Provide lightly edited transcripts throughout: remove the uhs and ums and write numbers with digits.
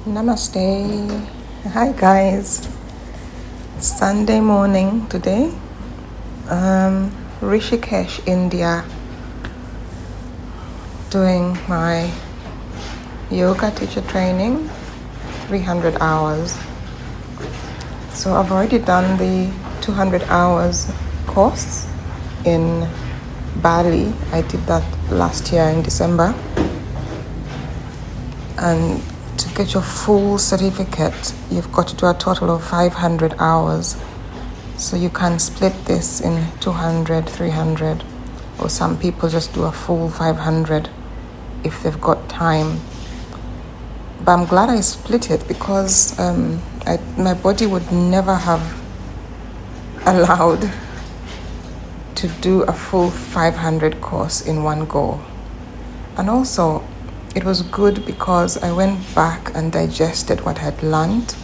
Namaste. Hi guys. Sunday morning today. Rishikesh, India. Doing my yoga teacher training, 300 hours. So I've already done the 200 hours course in Bali. I did that last year in December. And to get your full certificate, you've got to do a total of 500 hours. So you can split this in 200, 300, or some people just do a full 500 if they've got time. But I'm glad I split it because my body would never have allowed to do a full 500 course in one go. And also, it was good because I went back and digested what I had learned.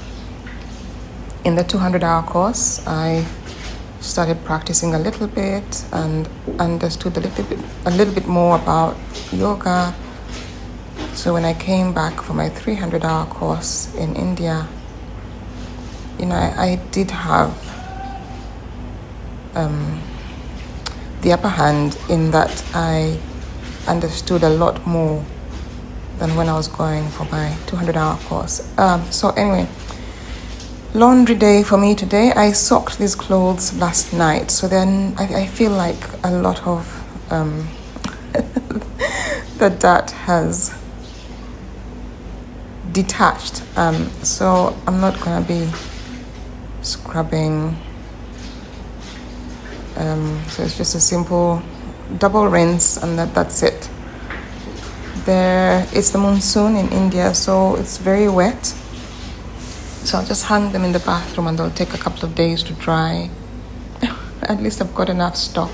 In the 200-hour course, I started practicing a little bit and understood a little bit more about yoga. So when I came back for my 300-hour course in India, I did have the upper hand in that I understood a lot more than when I was going for my 200-hour course. So anyway, laundry day for me today. I soaked these clothes last night, so then I feel like a lot of the dirt has detached. So I'm not gonna be scrubbing. So it's just a simple double rinse and that's it. It's the monsoon in India, so it's very wet. So I'll just hang them in the bathroom and they'll take a couple of days to dry. At least I've got enough stock,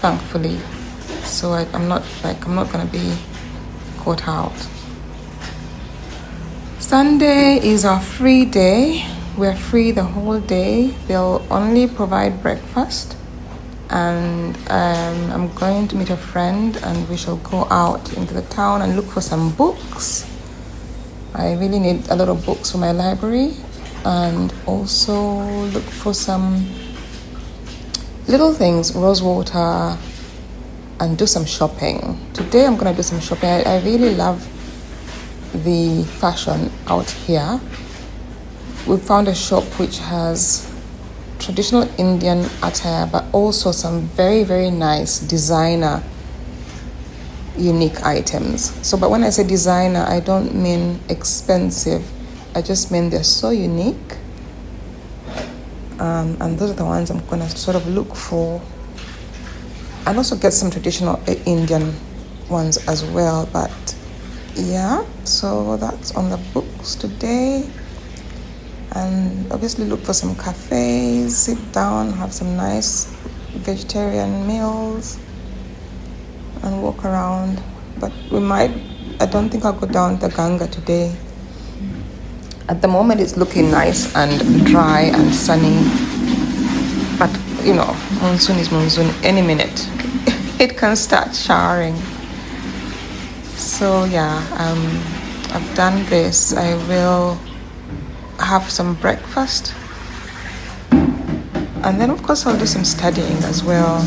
thankfully. So I'm not gonna be caught out. Sunday is our free day. We're free the whole day. They'll only provide breakfast. And I'm going to meet a friend and we shall go out into the town and look for some books. I really need a lot of books for my library and also look for some little things, rose water, and do some shopping. Today I'm going to do some shopping. I really love the fashion out here. We found a shop which has traditional Indian attire, but also some very, very nice designer, unique items. So, but when I say designer, I don't mean expensive. I just mean they're so unique. And those are the ones I'm gonna sort of look for. And also get some traditional Indian ones as well. But yeah, so that's on the books today. And obviously look for some cafes, sit down, have some nice vegetarian meals and walk around. But I don't think I'll go down the Ganga today. At the moment it's looking nice and dry and sunny. But monsoon is monsoon, any minute. It can start showering. So yeah, I've done this. I will have some breakfast and then of course I'll do some studying as well.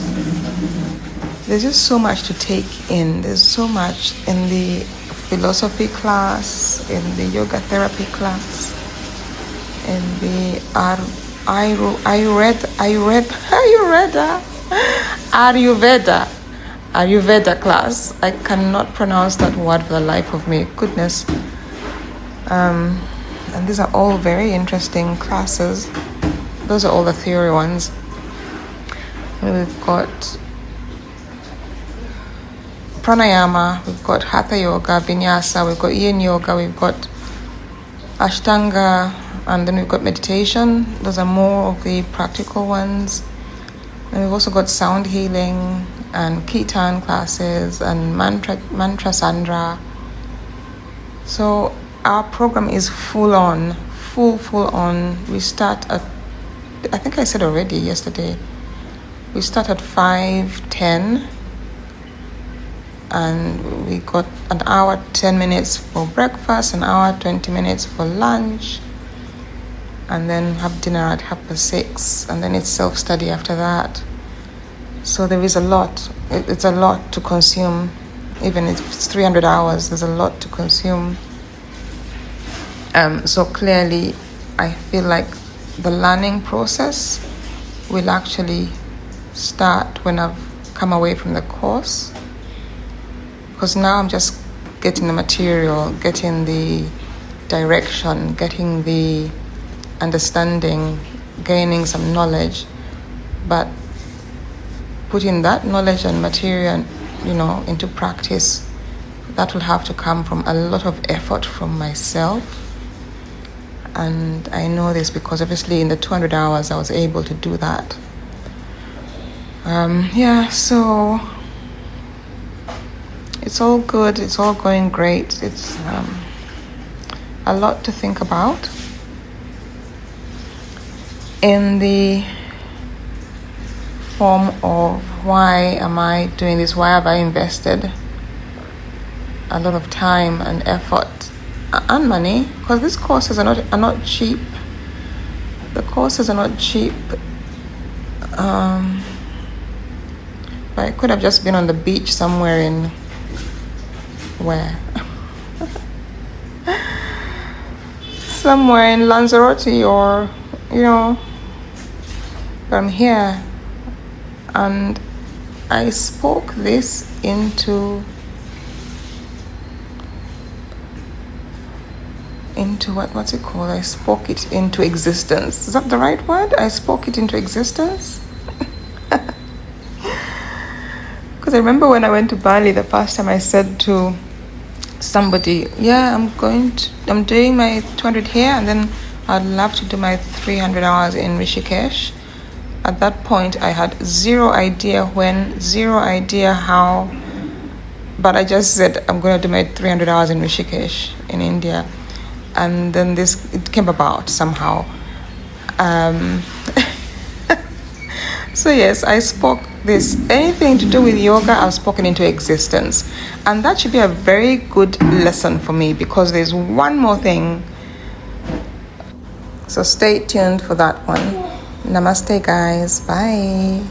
There's just so much to take in. There's so much in the philosophy class, in the yoga therapy class, in the Ayurveda class. I cannot pronounce that word for the life of me. Goodness. And these are all very interesting classes. Those are all the theory ones. We've got pranayama, we've got hatha yoga, vinyasa, we've got yin yoga, we've got ashtanga, and then we've got meditation. Those are more of the practical ones. And we've also got sound healing and kirtan classes and mantra sandra. So our program is full on. We start at, I think I said already yesterday, we start at 5:10 and we got an hour 10 minutes for breakfast, an hour 20 minutes for lunch, and then have dinner at 6:30, and then it's self-study after that. So there is a lot. It's a lot to consume. Even if it's 300 hours, there's a lot to consume. So clearly, I feel like the learning process will actually start when I've come away from the course. Because now I'm just getting the material, getting the direction, getting the understanding, gaining some knowledge. But putting that knowledge and material, into practice, that will have to come from a lot of effort from myself. And I know this because obviously in the 200 hours I was able to do that. So it's all good, it's all going great. It's a lot to think about. In the form of why am I doing this? Why have I invested a lot of time and effort and money? Because these courses are not cheap. The courses are not cheap. But I could have just been on the beach somewhere in where? Somewhere in Lanzarote or, but I'm here. And I spoke this into what's it called? I spoke it into existence. Is that the right word? I spoke it into existence? Because I remember when I went to Bali the first time, I said to somebody, I'm doing my 200 here, and then I'd love to do my 300 hours in Rishikesh. At that point, I had zero idea when, zero idea how, but I just said, I'm going to do my 300 hours in Rishikesh in India. And then it came about somehow. So yes, I spoke this. Anything to do with yoga, I've spoken into existence. And that should be a very good lesson for me, because there's one more thing. So stay tuned for that one. Namaste, guys. Bye.